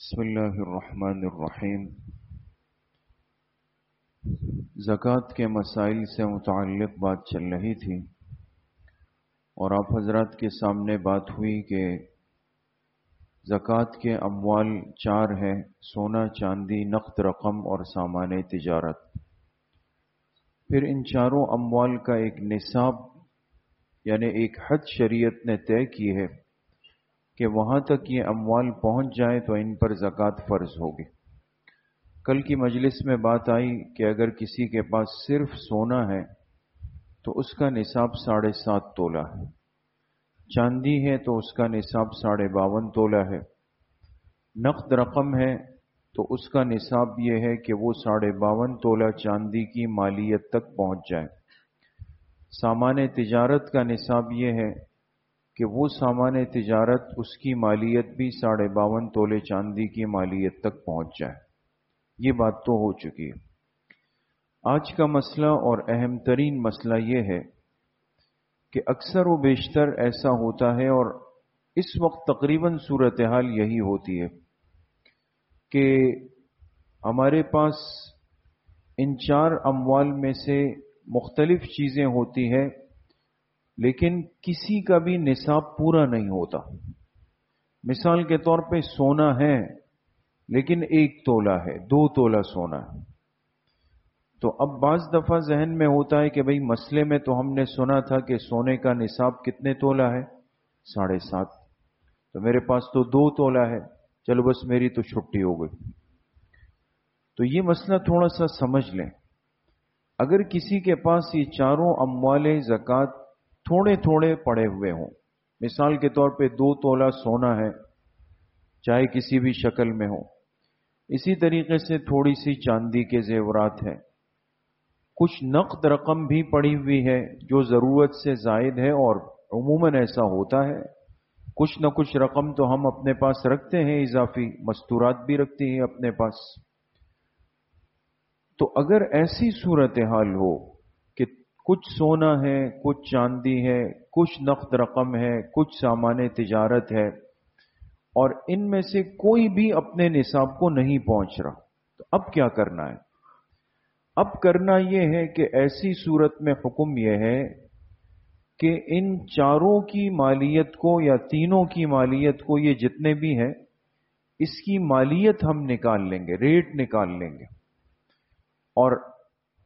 بسم اللہ الرحمن الرحیم۔ زکوٰۃ کے مسائل سے متعلق بات چل رہی تھی اور آپ حضرات کے سامنے بات ہوئی کہ زکوٰۃ کے اموال چار ہیں: سونا، چاندی، نقد رقم اور سامان تجارت۔ پھر ان چاروں اموال کا ایک نصاب یعنی ایک حد شریعت نے طے کی ہے کہ وہاں تک یہ اموال پہنچ جائیں تو ان پر زکوٰۃ فرض ہوگی۔ کل کی مجلس میں بات آئی کہ اگر کسی کے پاس صرف سونا ہے تو اس کا نصاب 7.5 تولہ ہے، چاندی ہے تو اس کا نصاب 52.5 تولہ ہے، نقد رقم ہے تو اس کا نصاب یہ ہے کہ وہ 52.5 تولہ چاندی کی مالیت تک پہنچ جائے۔ سامان تجارت کا نصاب یہ ہے کہ وہ سامان تجارت اس کی مالیت بھی 52.5 تولے چاندی کی مالیت تک پہنچ جائے۔ یہ بات تو ہو چکی ہے۔ آج کا مسئلہ اور اہم ترین مسئلہ یہ ہے کہ اکثر و بیشتر ایسا ہوتا ہے اور اس وقت تقریباً صورتحال یہی ہوتی ہے کہ ہمارے پاس ان چار اموال میں سے مختلف چیزیں ہوتی ہیں لیکن کسی کا بھی نصاب پورا نہیں ہوتا۔ مثال کے طور پہ سونا ہے لیکن 1 تولہ ہے، 2 تولہ سونا ہے۔ تو اب بعض دفعہ ذہن میں ہوتا ہے کہ بھئی مسئلے میں تو ہم نے سنا تھا کہ سونے کا نصاب کتنے تولہ ہے؟ 7.5۔ تو میرے پاس تو 2 تولہ ہے، چلو بس میری تو چھٹی ہو گئی۔ تو یہ مسئلہ تھوڑا سا سمجھ لیں۔ اگر کسی کے پاس یہ چاروں اموال زکوٰۃ تھوڑے تھوڑے پڑے ہوئے ہوں، مثال کے طور پہ 2 تولہ سونا ہے چاہے کسی بھی شکل میں ہو، اسی طریقے سے تھوڑی سی چاندی کے زیورات ہیں، کچھ نقد رقم بھی پڑی ہوئی ہے جو ضرورت سے زائد ہے اور عموماً ایسا ہوتا ہے، کچھ نہ کچھ رقم تو ہم اپنے پاس رکھتے ہیں، اضافی مستورات بھی رکھتے ہیں اپنے پاس۔ تو اگر ایسی صورتحال ہو کہ کچھ سونا ہے، کچھ چاندی ہے، کچھ نقد رقم ہے، کچھ سامان تجارت ہے اور ان میں سے کوئی بھی اپنے نصاب کو نہیں پہنچ رہا، تو اب کیا کرنا ہے؟ اب کرنا یہ ہے کہ ایسی صورت میں حکم یہ ہے کہ ان چاروں کی مالیت کو یا تینوں کی مالیت کو، یہ جتنے بھی ہیں، اس کی مالیت ہم نکال لیں گے، ریٹ نکال لیں گے، اور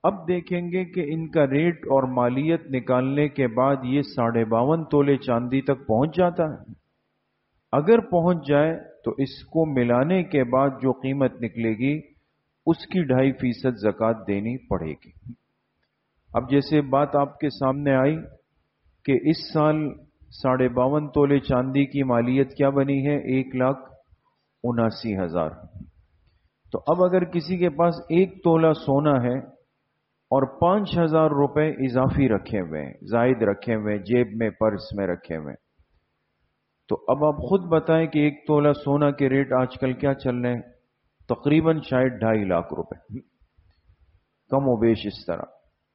اب دیکھیں گے کہ ان کا ریٹ اور مالیت نکالنے کے بعد یہ 52.5 تولے چاندی تک پہنچ جاتا ہے۔ اگر پہنچ جائے تو اس کو ملانے کے بعد جو قیمت نکلے گی اس کی 2.5% زکوٰۃ دینی پڑے گی۔ اب جیسے بات آپ کے سامنے آئی کہ اس سال 52.5 تولے چاندی کی مالیت کیا بنی ہے؟ 1,79,000۔ تو اب اگر کسی کے پاس 1 تولہ سونا ہے اور 5,000 روپے اضافی رکھے ہوئے ہیں، زائد رکھے ہوئے ہیں، جیب میں پرس میں رکھے ہوئے ہیں، تو اب آپ خود بتائیں کہ 1 تولہ سونا کے ریٹ آج کل کیا چل رہے ہیں؟ تقریباً شاید 2.5 لاکھ روپے، کم و بیش اس طرح۔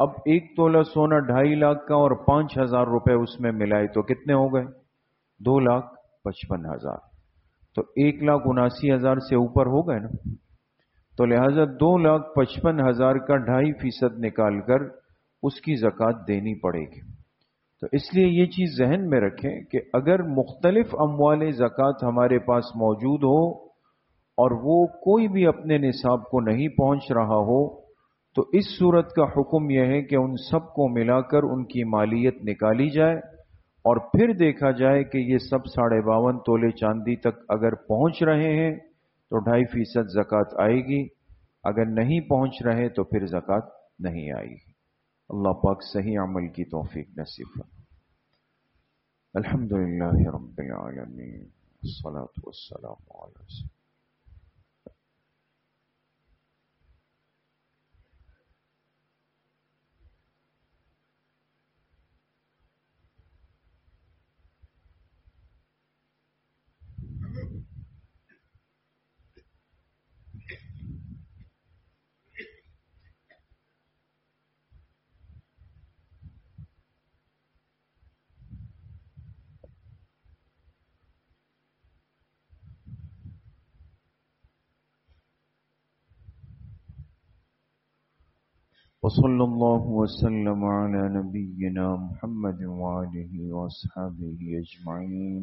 اب 1 تولہ سونا 2.5 لاکھ کا اور 5,000 روپے اس میں ملائے تو کتنے ہو گئے؟ 2,55,000۔ تو 1,79,000 سے اوپر ہو گئے نا؟ تو لہذا 2,55,000 کا 2.5% نکال کر اس کی زکوٰۃ دینی پڑے گی۔ تو اس لیے یہ چیز ذہن میں رکھیں کہ اگر مختلف اموال زکوٰۃ ہمارے پاس موجود ہو اور وہ کوئی بھی اپنے نصاب کو نہیں پہنچ رہا ہو تو اس صورت کا حکم یہ ہے کہ ان سب کو ملا کر ان کی مالیت نکالی جائے اور پھر دیکھا جائے کہ یہ سب 52.5 تولے چاندی تک اگر پہنچ رہے ہیں تو 2.5% زکوٰۃ آئے گی، اگر نہیں پہنچ رہے تو پھر زکوٰۃ نہیں آئے گی۔ اللہ پاک صحیح عمل کی توفیق نصیب فرمائے۔ الحمدللہ رب العالمین، والصلاة والسلام علی رسول اللہ۔ وصلى الله وسلم على نبينا محمد وآله وأصحابه أجمعين.